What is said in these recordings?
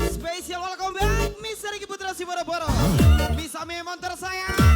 Spesial welcome back Mr. Riki Putra si Boro-Boro. Bisa memang tersayang.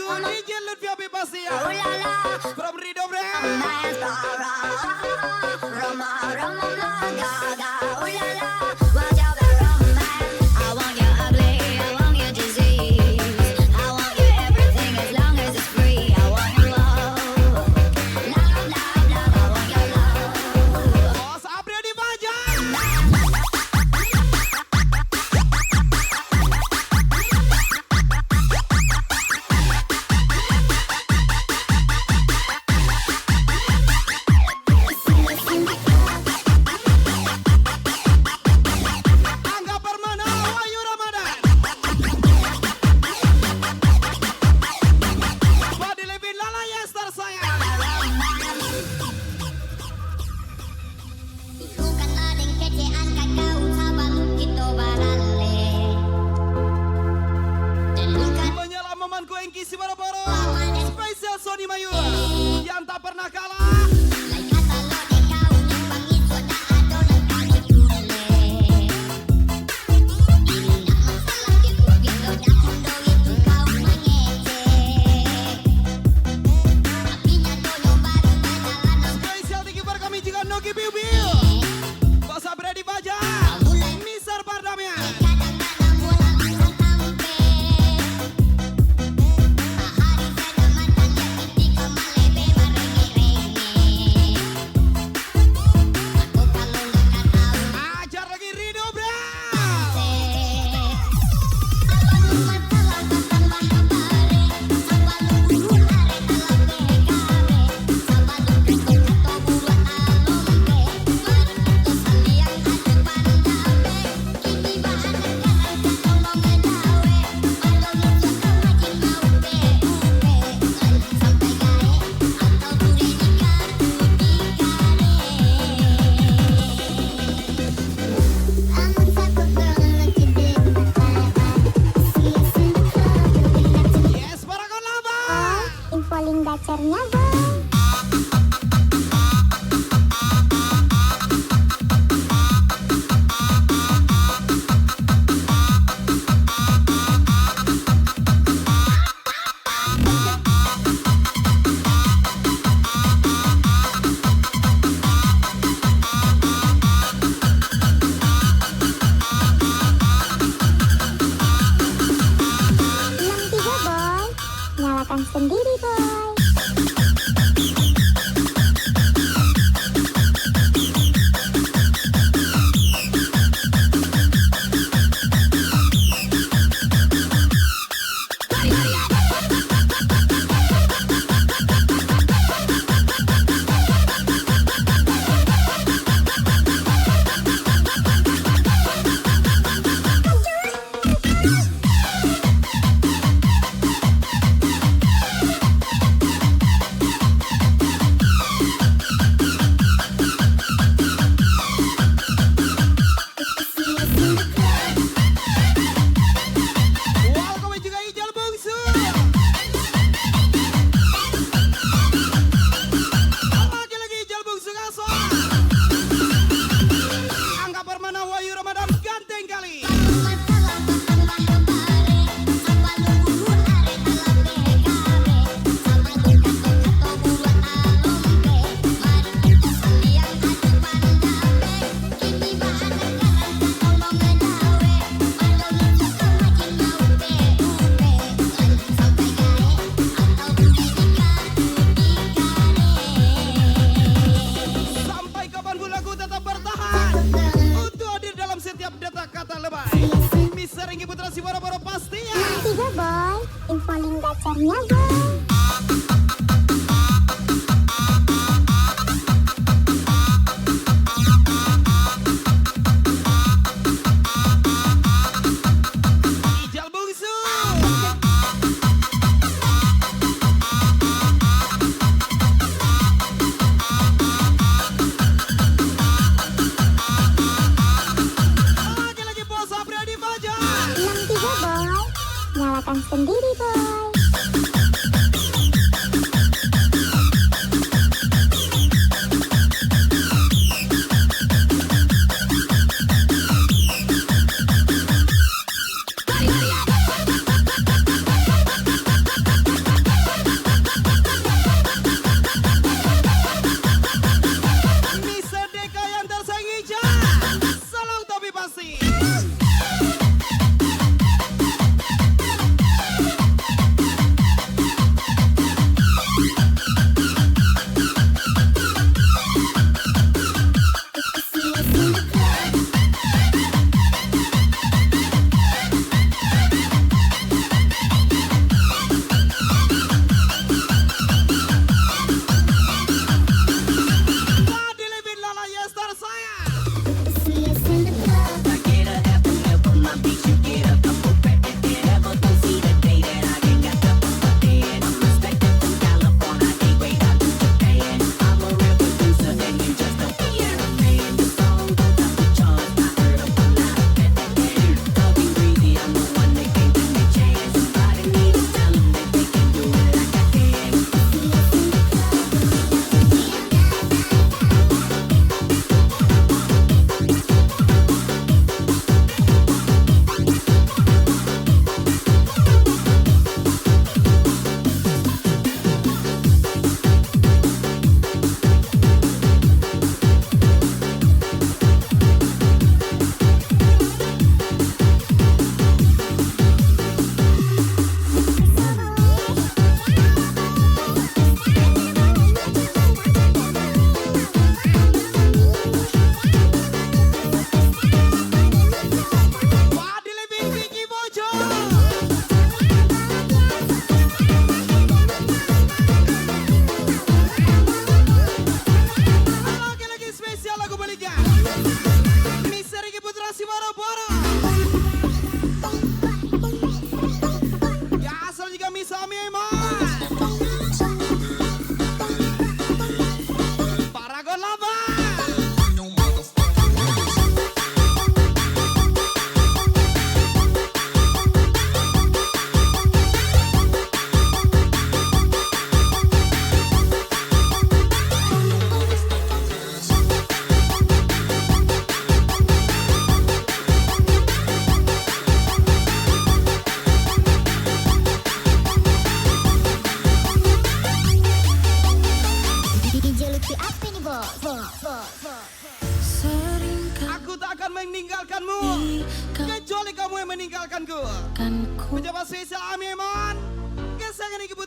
DJ Lutfi Habib pasti ya. Oh la la, From Rido Bre. Maestara, Roma, Roma, Gaga. Oh la la, watch out the romance. I want you ugly, I want you disease. I want you everything as long as it's free. I want your love, love, love, love. I want your love. Bos April di Bajan. Angga Permana, Wahyu Ramadan. Badi lebih lala Yester sayang. Bukan lading kecean kakau sabang kita barale. Telukan Menyelam memanku Engki si boro-boro. Spesial Sony Mayura yang tak pernah kalah. lai kata lo de kau nyumbang itu tak ada nang kaki tule. Ini nak masalah gitu gitu dah kondo itu kau mengece. Tapi nyatono baru berjalan Spesial di kiper kami juga Noki Biu Biu. Bos April di Bajan. mulai Mister Pardamia. kadang-kadang bola bisa sampai. Hari saya mantan yang ketika malebe merengek-rengek. Aku kalau nggak tahu Ajar lagi Rido Bre. Yes, para kon laba. Infoling dacarnya bang. Boy, nyalakan sendiri boy. Welcome juga Ijal Bungsu. Lagi Ijal Bungsu Kaso. Angga Permana Wahyu Ramadan ganteng kali. Sampai kapanpun aku tetap bertahan untuk hadir dalam setiap detak kata lebay. Mister Engki Putra si boro-boro pasti ya. Tiga boy, infoling dacarnya boy. Ijal Bungsu. Lagi Bos April di Bajan. 63 boy, nyalakan sendiri boy.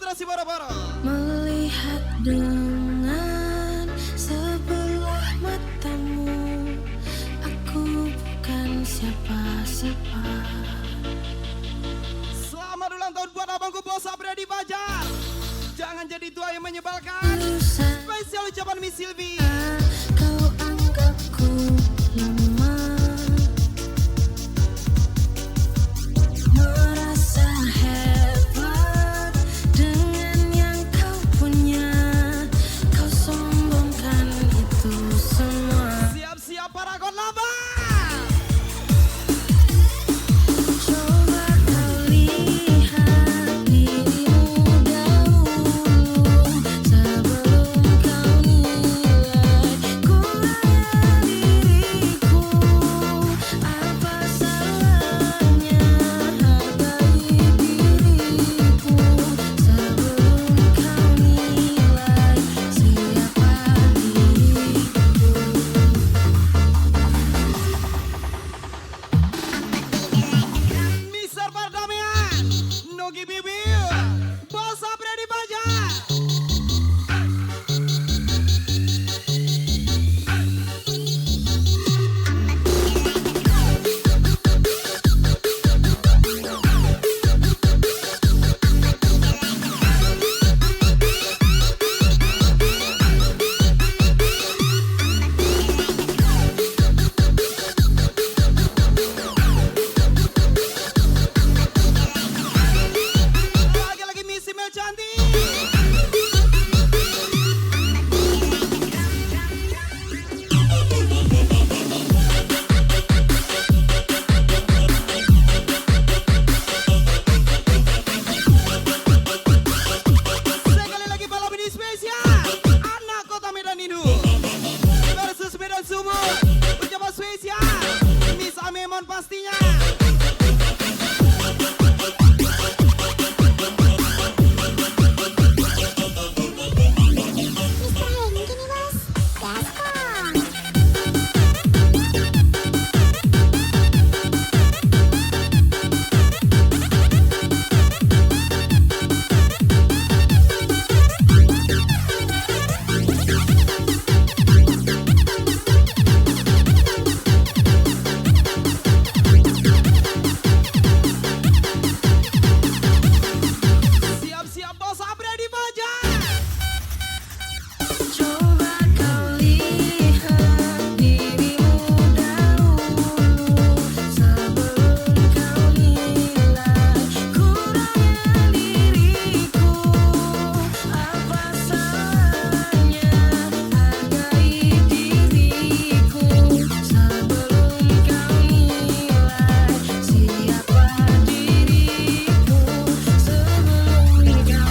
Putra si Boro-Boro. Melihat dengan sebelah matamu, aku bukan siapa-siapa. Selamat ulang tahun buat abangku Bos Apriyadi Fajar. Jangan jadi tua yang menyebalkan. Spesial ucapan Miss Silvi. Kau anggapku lemah, merasa hebat dengan yang kau punya. Kau sombongkan itu semua. Siap-siap para kon lava. Coba kau lihat dirimu dahulu sebelum kau nilai kurangnya diriku. Apa salahnya hargai diriku sebelum kau nilai siapa diriku. Mister Perdamaian. Nogi Bibir. Bos Apriyadi Fajar. Lagi-lagi Miss Mel cantik. Sekali lagi malam ini spesial anak kota Medan Indu versus Medan Sumut. Ucapan spesial Miss Amemon pastinya. Siap-siap Bos Apriyadi Fajar. Coba kau lihat dirimu dahulu sebelum kau nilai kurangnya diriku. Apa salahnya hargai diriku sebelum kau nilai siapa diriku sebelum kau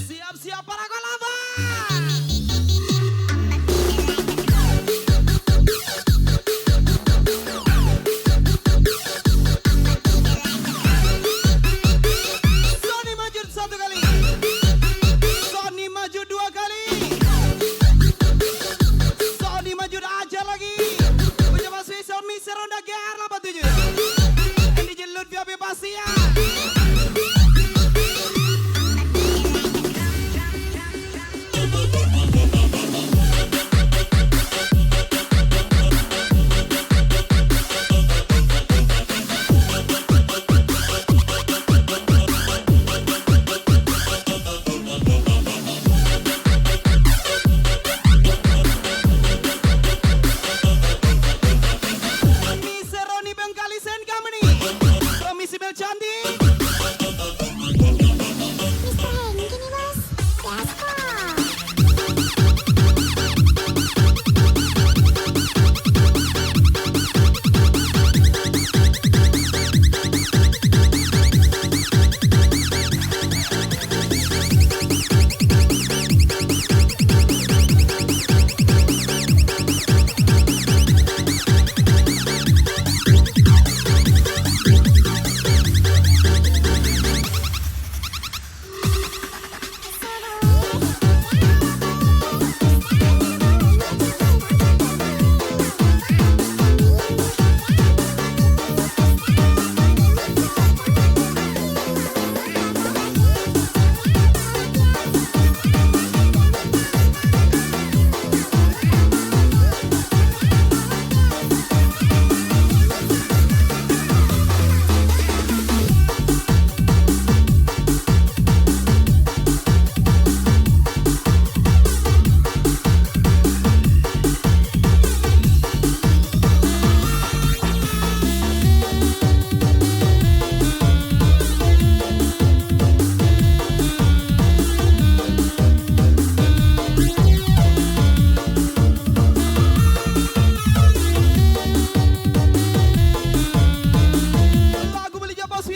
Siap-siap para kon lava. Sony maju satu kali. Sony maju dua kali. Sony maju aja lagi. Ucapan spesial Miss Ronda GR 87. Ini jelut VIP pasti ya. Miss Roni Bengkali Sen Company. Komisi Mel cantik.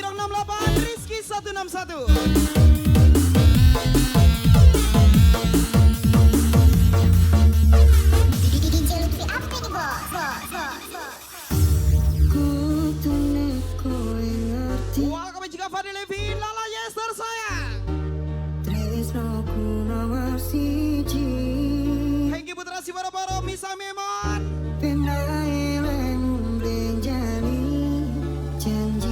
068 Rizky 161. DJ Lutfi apa nih bos? Kutune kowe ngerti Welcome juga Fadil Levi, Lala Yester sayang. tresnoku nomor siji. Hengki Putra si Boro-Boro, Misa Memon. Penae lemu blenjani janji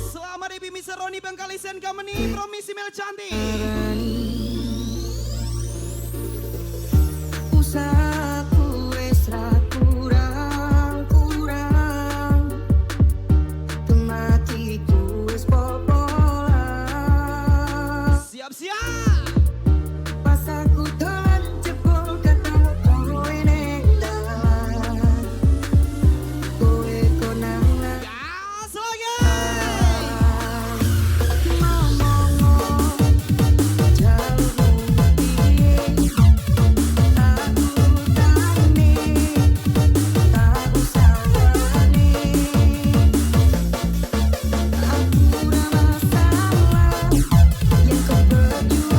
Selamat Debi Misa Roni Bangkalisen Kameni, Promisi Mel Cantik. arani. Usahaku wis ra kurang tematiku wis popolan. Siap-siap. Pas aku dolan jebol ketemu kowe ning dalan, kowe konangan Gas lagi. ngomong jauh piye aku tani tak usah wani aku ora masalah yen kau berjuang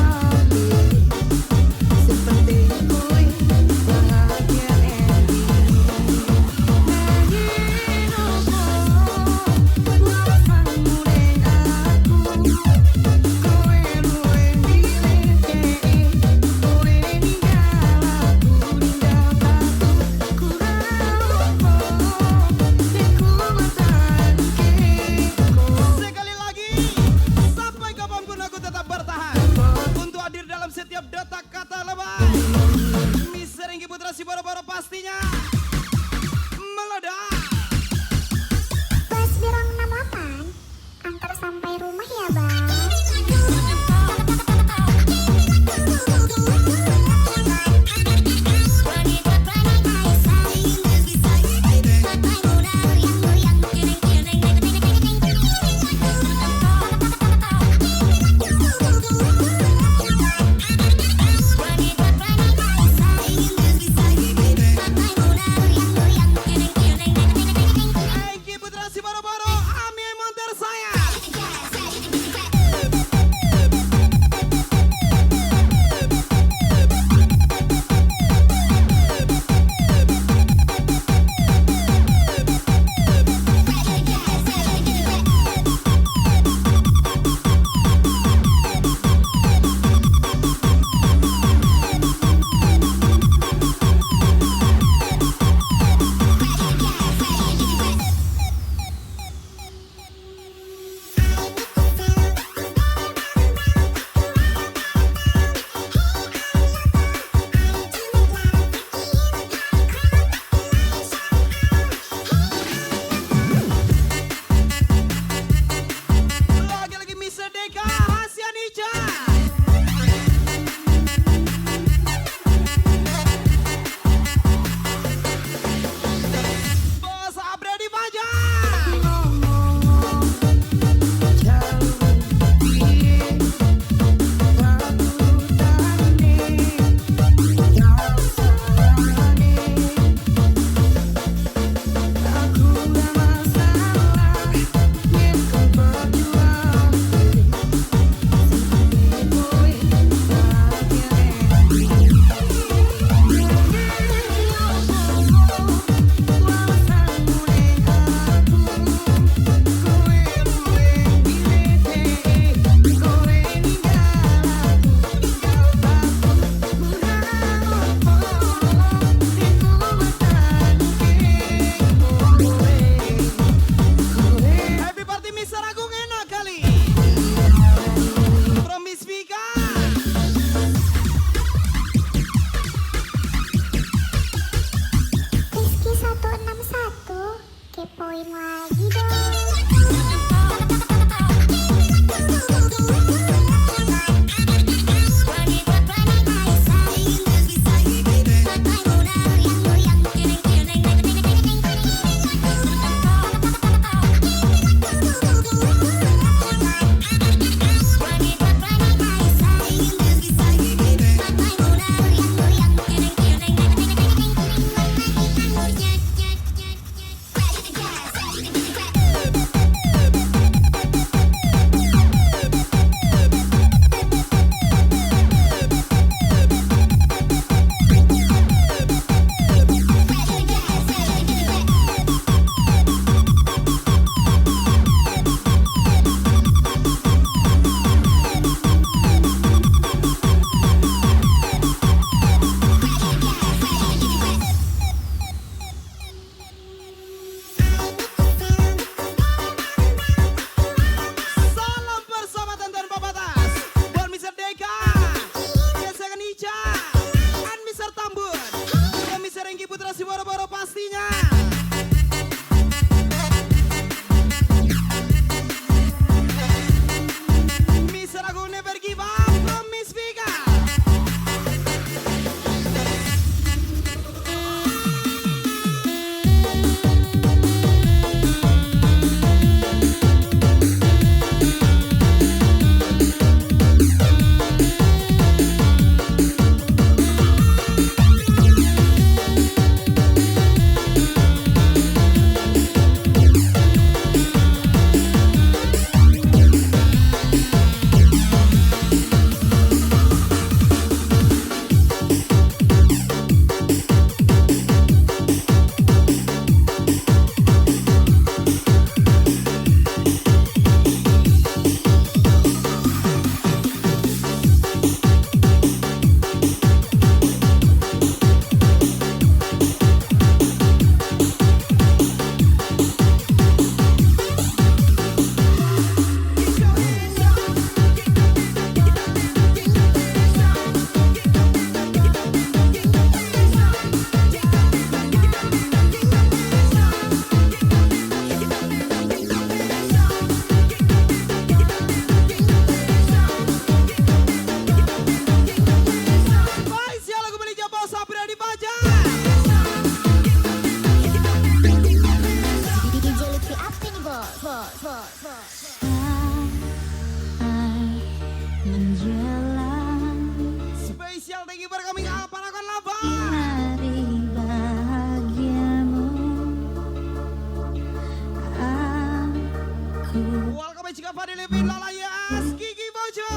juga Fadil Levin, Lalayas, Kiki Bojo.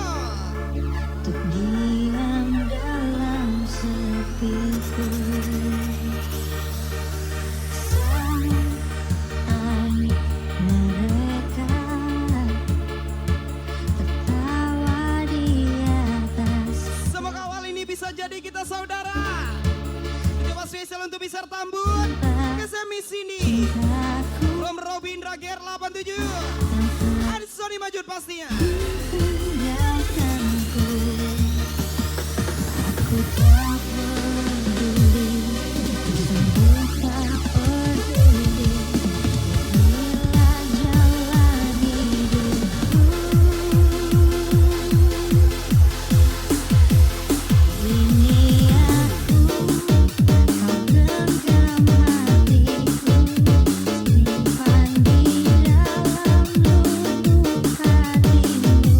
Untuk diam dalam sepiku, saat mereka tertawa di atas. Semoga awal ini bisa jadi kita saudara. Coba spesial untuk Mister Tambun, Kesemi sini. From Robin Rager 87. Ada Sony Majud pastinya. Tinggalkanku, aku tak peduli, sungguh tak peduli bila jalan hidupku. Ini aku, kau genggam hatiku, simpan di dalam lubuk hatimu.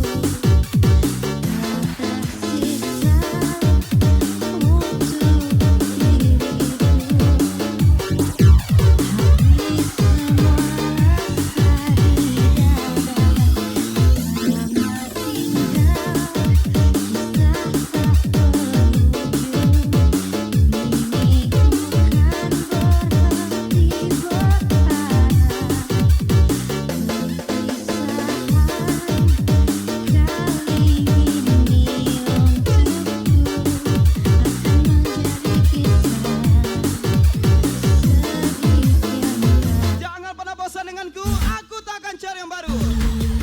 Jangan pernah bosan denganku, aku tak akan cari yang baru.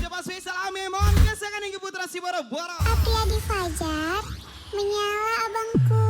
Coba spesial Amemon, kesayangan Inggi Putra si Boro-Boro. Apria di Fajar, menyala abangku.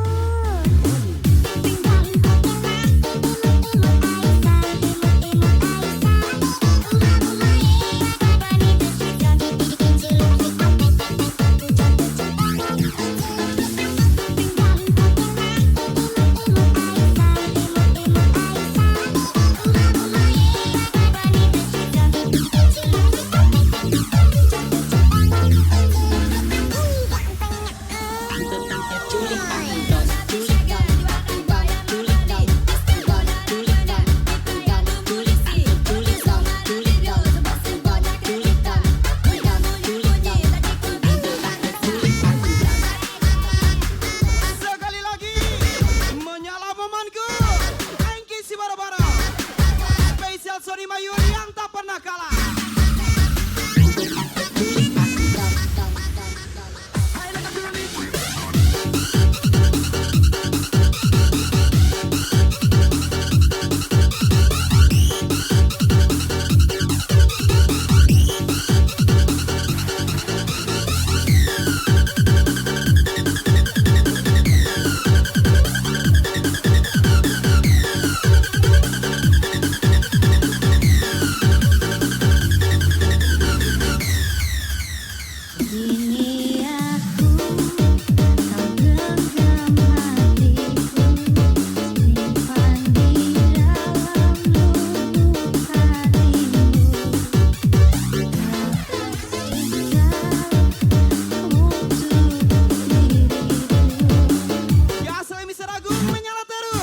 Sekali lagi, menyala momenku, Engki si Boro-Boro. Spesial Sony Mayur yang tak pernah kalah. Ini aku, kau genggam hatiku, simpan di dalam lubuk hatimu. Tak tersisa untuk diriku. Ya selain Mister Agung, menyala terus.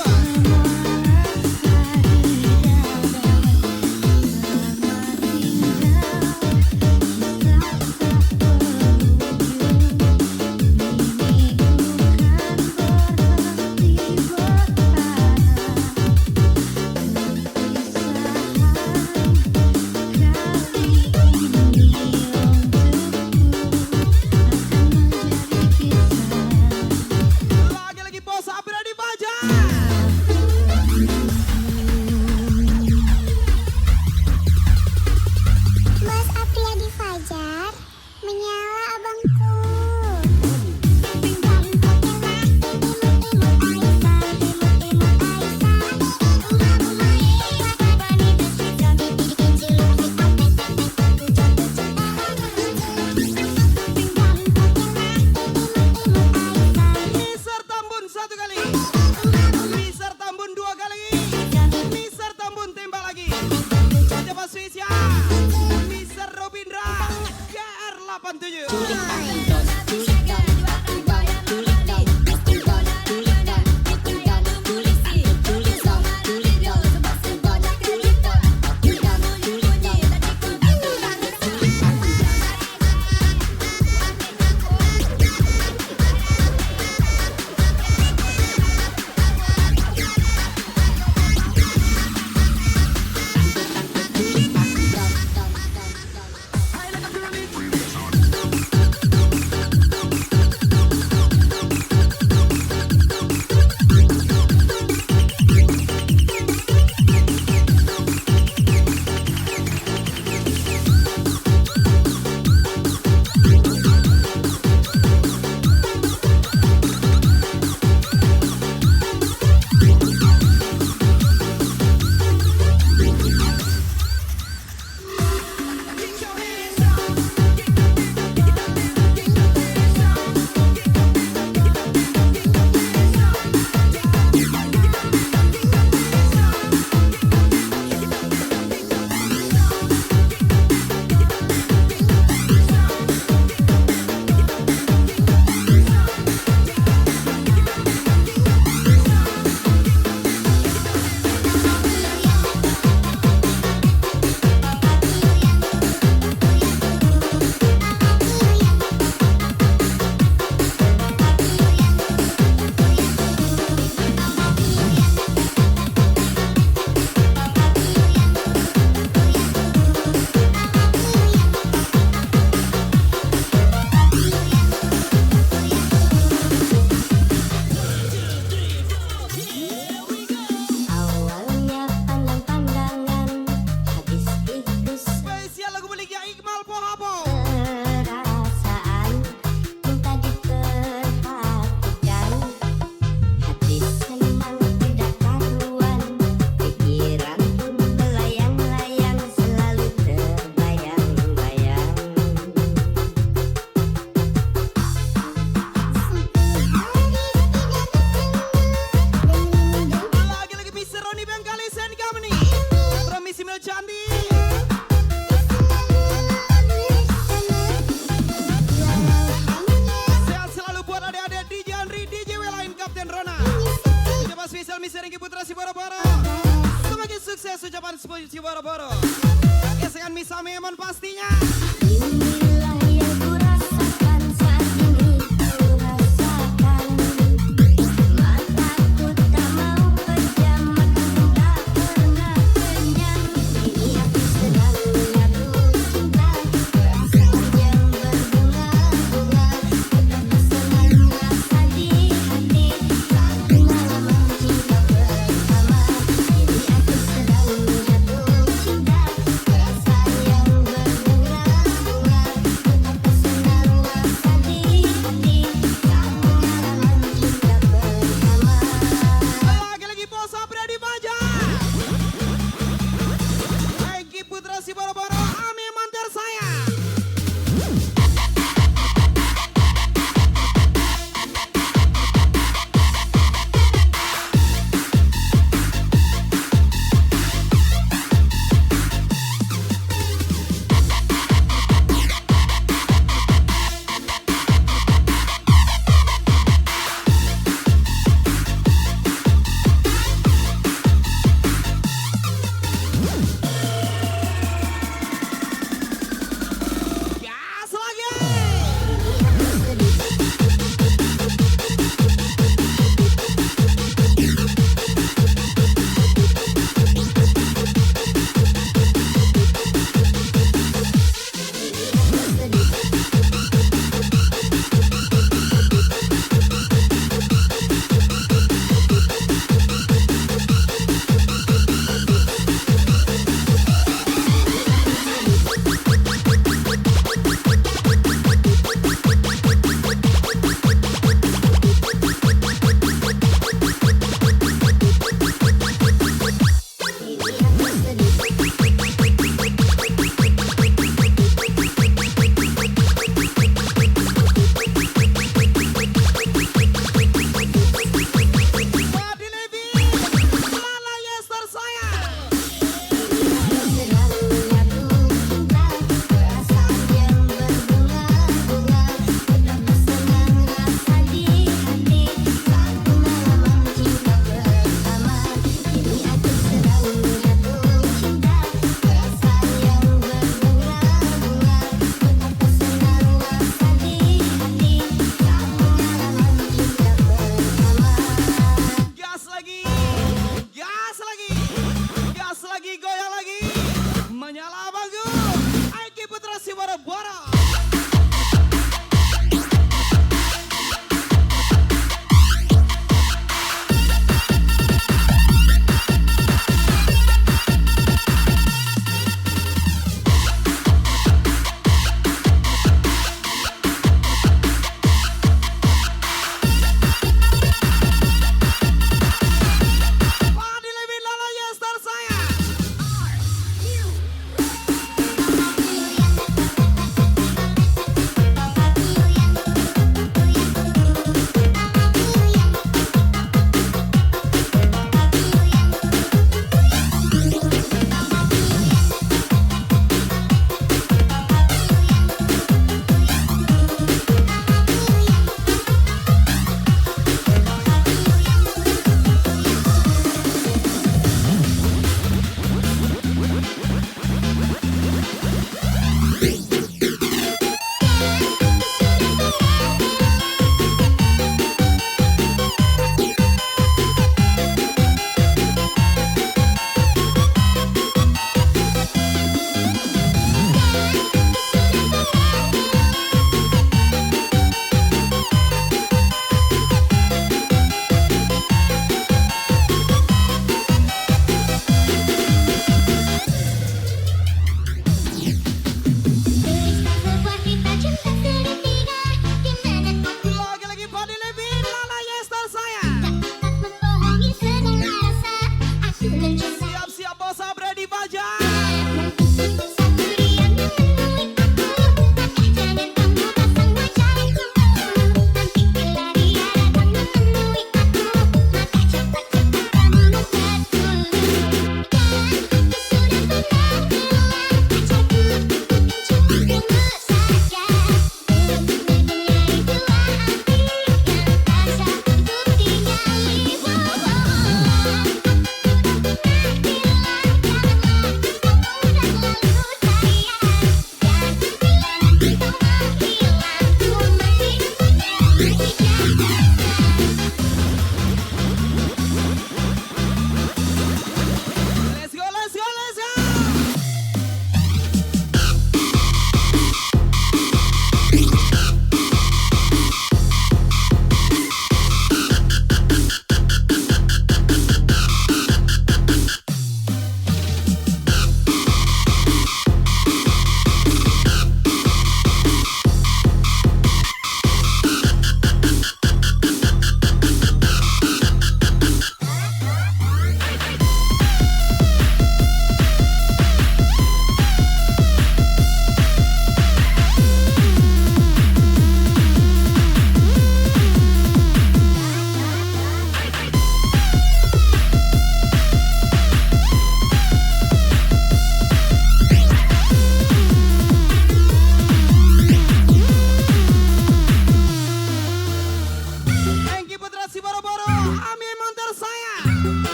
Lagi-lagi bos Apria di Fajar. Bos Apria di Fajar, menyala abangku. Mister Tambun satu kali, Mister Tambun dua kali, Mister Tambun tembak lagi. Coba spesial Mister Robindra GR 87. Malboro. Gesekan Misa Memon pastinya. Inilah yang ku rasakan saat ini ku rasakan. Mataku tak mau pejam, mataku tak pernah kenyang. Ini aku sedang menyatu cinta, perasaan yang berbunga-bunga. Betapa senang rasa di hati saat kenal lama cinta pertama. Ini aku sedang menyatu cinta, perasaan yang berbunga-bunga.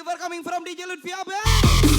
Ever coming from DJ Lutfi Abel.